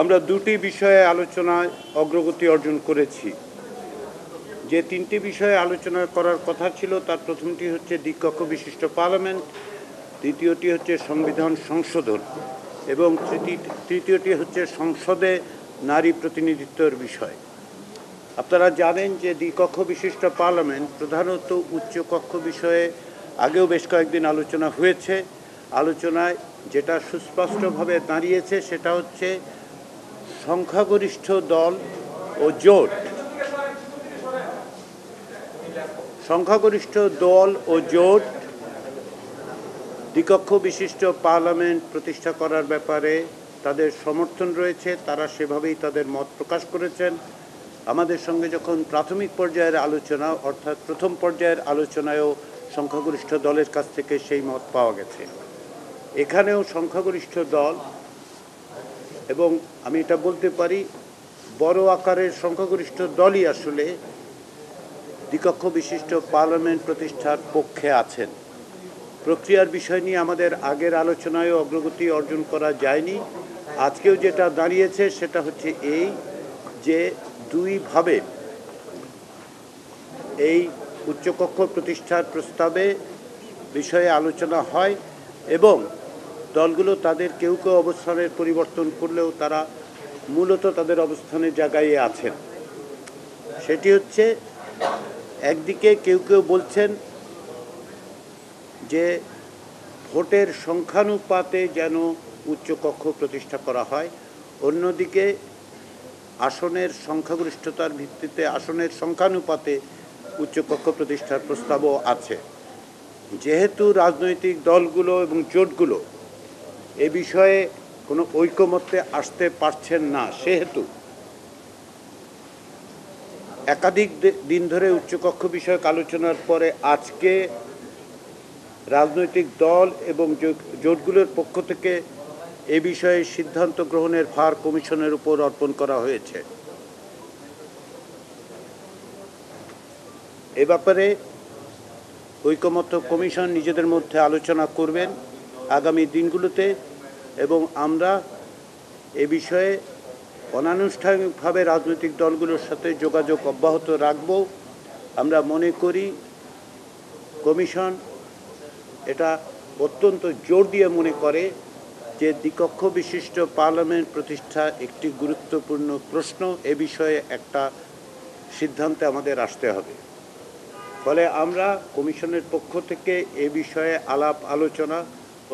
আমরা দুটি বিষয়ে আলোচনায় অগ্রগতি অর্জন করেছি। যে তিনটি বিষয়ে আলোচনা করার কথা ছিল তার প্রথমটি হচ্ছে দ্বিকক্ষ বিশিষ্ট পার্লামেন্ট, দ্বিতীয়টি হচ্ছে সংবিধান সংশোধন এবং তৃতীয়টি হচ্ছে সংসদে নারী প্রতিনিধিত্বের বিষয়। আপনারা জানেন যে দ্বিকক্ষ বিশিষ্ট পার্লামেন্ট প্রধানত উচ্চকক্ষ বিষয়ে আগেও বেশ কয়েকদিন আলোচনা হয়েছে। আলোচনায় যেটা সুস্পষ্টভাবে দাঁড়িয়েছে সেটা হচ্ছে সংখ্যাগরিষ্ঠ দল ও জোট, সংখ্যাগরিষ্ঠ দল ও জোট দ্বিকক্ষ বিশিষ্ট পার্লামেন্ট প্রতিষ্ঠা করার ব্যাপারে তাদের সমর্থন রয়েছে। তারা সেভাবেই তাদের মত প্রকাশ করেছেন। আমাদের সঙ্গে যখন প্রাথমিক পর্যায়ের আলোচনা অর্থাৎ প্রথম পর্যায়ের আলোচনায়ও সংখ্যাগরিষ্ঠ দলের কাছ থেকে সেই মত পাওয়া গেছে। এখানেও সংখ্যাগরিষ্ঠ দল, এবং আমি এটা বলতে পারি বড় আকারের সংখ্যাগরিষ্ঠ দলই আসলে দ্বিকক্ষ বিশিষ্ট পার্লামেন্ট প্রতিষ্ঠার পক্ষে আছেন। প্রক্রিয়ার বিষয় নিয়ে আমাদের আগের আলোচনায়ও অগ্রগতি অর্জন করা যায়নি। আজকেও যেটা দাঁড়িয়েছে সেটা হচ্ছে এই যে দুইভাবে এই উচ্চকক্ষ প্রতিষ্ঠার প্রস্তাবে বিষয়ে আলোচনা হয় এবং দলগুলো তাদের কেউ কেউ অবস্থানের পরিবর্তন করলেও তারা মূলত তাদের অবস্থানের জায়গায় আছেন। সেটি হচ্ছে একদিকে কেউ কেউ বলছেন যে ভোটের সংখ্যানুপাতে যেন উচ্চকক্ষ প্রতিষ্ঠা করা হয়, অন্যদিকে আসনের সংখ্যাগরিষ্ঠতার ভিত্তিতে আসনের সংখ্যানুপাতে উচ্চকক্ষ প্রতিষ্ঠার প্রস্তাবও আছে। যেহেতু রাজনৈতিক দলগুলো এবং জোটগুলো এ বিষয়ে কোনো ঐকমত্যে আসতে পারছেন না, সেহেতু একাধিক দিন ধরে উচ্চকক্ষ বিষয়ক আলোচনার পরে আজকে রাজনৈতিক দল এবং জোটগুলোর পক্ষ থেকে এ বিষয়ে সিদ্ধান্ত গ্রহণের ভার কমিশনের উপর অর্পণ করা হয়েছে। এ ব্যাপারে ঐকমত্য কমিশন নিজেদের মধ্যে আলোচনা করবেন আগামী দিনগুলোতে এবং আমরা এ বিষয়ে অনানুষ্ঠানিকভাবে রাজনৈতিক দলগুলোর সাথে যোগাযোগ অব্যাহত রাখব। আমরা মনে করি কমিশন এটা অত্যন্ত জোর দিয়ে মনে করে যে দ্বিকক্ষ বিশিষ্ট পার্লামেন্ট প্রতিষ্ঠা একটি গুরুত্বপূর্ণ প্রশ্ন। এ বিষয়ে একটা সিদ্ধান্তে আমাদের আসতে হবে। ফলে আমরা কমিশনের পক্ষ থেকে এ বিষয়ে আলাপ আলোচনা,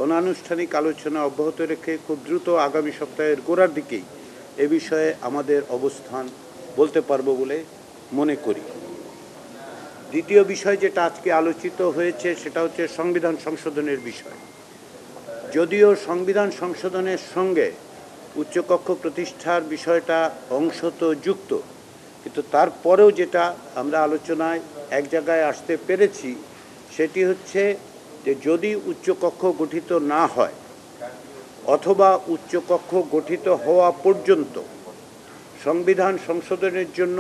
অনানুষ্ঠানিক আলোচনা অব্যাহত রেখে খুব দ্রুত আগামী সপ্তাহের গোড়ার দিকেই এ বিষয়ে আমাদের অবস্থান বলতে পারবো বলে মনে করি। দ্বিতীয় বিষয় যেটা আজকে আলোচিত হয়েছে সেটা হচ্ছে সংবিধান সংশোধনের বিষয়। যদিও সংবিধান সংশোধনের সঙ্গে উচ্চকক্ষ প্রতিষ্ঠার বিষয়টা অংশত যুক্ত, কিন্তু তারপরেও যেটা আমরা আলোচনায় এক জায়গায় আসতে পেরেছি সেটি হচ্ছে যে যদি উচ্চকক্ষ গঠিত না হয় অথবা উচ্চকক্ষ গঠিত হওয়া পর্যন্ত সংবিধান সংশোধনের জন্য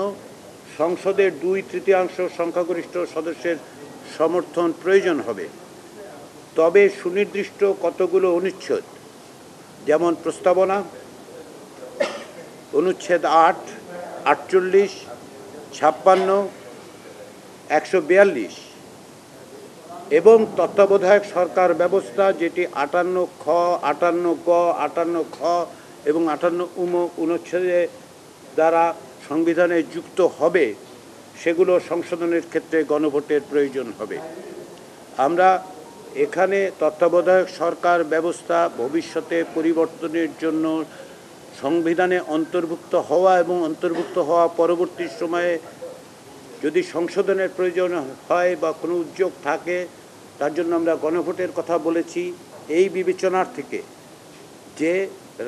সংসদের 2/3 সংখ্যাগরিষ্ঠ সদস্যের সমর্থন প্রয়োজন হবে, তবে সুনির্দিষ্ট কতগুলো অনুচ্ছেদ, যেমন প্রস্তাবনা, অনুচ্ছেদ 8, 48, 56, 142 এবং তত্ত্বাবধায়ক সরকার ব্যবস্থা যেটি 58 খ, 58 গ, 58 খ এবং 58 অনুচ্ছেদে দ্বারা সংবিধানে যুক্ত হবে, সেগুলো সংশোধনের ক্ষেত্রে গণভোটের প্রয়োজন হবে। আমরা এখানে তত্ত্বাবধায়ক সরকার ব্যবস্থা ভবিষ্যতে পরিবর্তনের জন্য সংবিধানে অন্তর্ভুক্ত হওয়া এবং অন্তর্ভুক্ত হওয়া পরবর্তী সময়ে যদি সংশোধনের প্রয়োজন হয় বা কোনো উদ্যোগ থাকে তার জন্য আমরা গণভোটের কথা বলেছি। এই বিবেচনার থেকে যে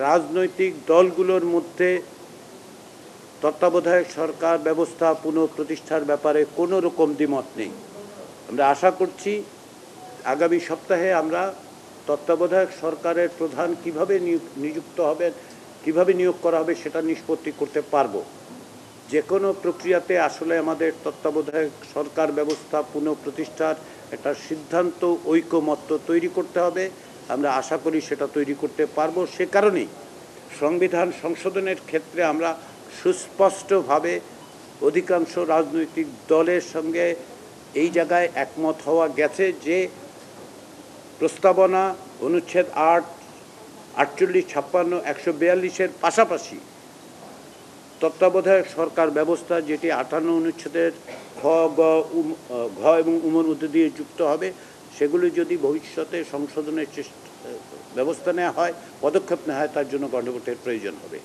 রাজনৈতিক দলগুলোর মধ্যে তত্ত্বাবধায়ক সরকার ব্যবস্থা পুনঃপ্রতিষ্ঠার ব্যাপারে কোনো রকম দ্বিমত নেই। আমরা আশা করছি আগামী সপ্তাহে আমরা তত্ত্বাবধায়ক সরকারের প্রধান কিভাবে নিযুক্ত হবেন, কিভাবে নিয়োগ করা হবে সেটা নিষ্পত্তি করতে পারব। যে কোনো প্রক্রিয়াতে আসলে আমাদের তত্ত্বাবধায়ক সরকার ব্যবস্থা পুনঃপ্রতিষ্ঠার একটা সিদ্ধান্ত ঐকমত্য তৈরি করতে হবে। আমরা আশা করি সেটা তৈরি করতে পারব। সে কারণেই সংবিধান সংশোধনের ক্ষেত্রে আমরা সুস্পষ্টভাবে অধিকাংশ রাজনৈতিক দলের সঙ্গে এই জায়গায় একমত হওয়া গেছে যে প্রস্তাবনা অনুচ্ছেদ 8, 48, 56, 142-এর পাশাপাশি তত্ত্বাবধায়ক সরকার ব্যবস্থা, যেটি 58 অনুচ্ছেদের ঘ এবং উমর মধ্যে দিয়ে যুক্ত হবে, সেগুলি যদি ভবিষ্যতে সংশোধনের ব্যবস্থা নেওয়া হয়, পদক্ষেপ নেওয়া হয়, তার জন্য গণভোটের প্রয়োজন হবে।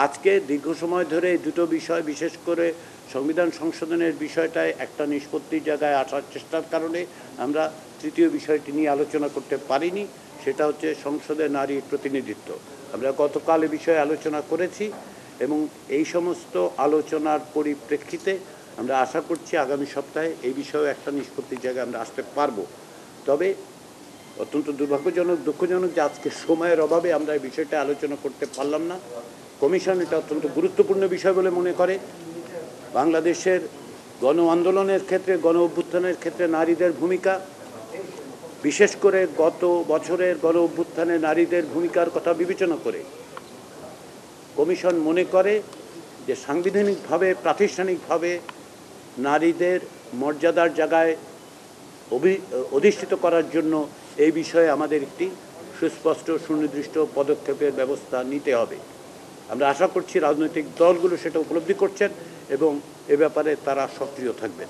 আজকে দীর্ঘ সময় ধরে এই দুটো বিষয়, বিশেষ করে সংবিধান সংশোধনের বিষয়টায় একটা নিষ্পত্তির জায়গায় আসার চেষ্টার কারণে আমরা তৃতীয় বিষয়টি নিয়ে আলোচনা করতে পারিনি, সেটা হচ্ছে সংসদে নারীর প্রতিনিধিত্ব। আমরা গতকাল এ বিষয়ে আলোচনা করেছি এবং এই সমস্ত আলোচনার পরিপ্রেক্ষিতে আমরা আশা করছি আগামী সপ্তাহে এই বিষয়েও একটা নিষ্পত্তির জায়গায় আমরা আসতে পারব। তবে অত্যন্ত দুর্ভাগ্যজনক, দুঃখজনক যে আজকে সময়ের অভাবে আমরা এই বিষয়টা আলোচনা করতে পারলাম না। কমিশন এটা অত্যন্ত গুরুত্বপূর্ণ বিষয় বলে মনে করে। বাংলাদেশের গণ আন্দোলনের ক্ষেত্রে, গণ অভ্যুত্থানের ক্ষেত্রে নারীদের ভূমিকা, বিশেষ করে গত বছরের গণ অভ্যুত্থানে নারীদের ভূমিকার কথা বিবেচনা করে কমিশন মনে করে যে সাংবিধানিকভাবে, প্রাতিষ্ঠানিকভাবে নারীদের মর্যাদার জায়গায় অধিষ্ঠিত করার জন্য এই বিষয়ে আমাদের একটি সুস্পষ্ট সুনির্দিষ্ট পদক্ষেপের ব্যবস্থা নিতে হবে। আমরা আশা করছি রাজনৈতিক দলগুলো সেটা উপলব্ধি করছেন এবং এ ব্যাপারে তারা সক্রিয় থাকবেন।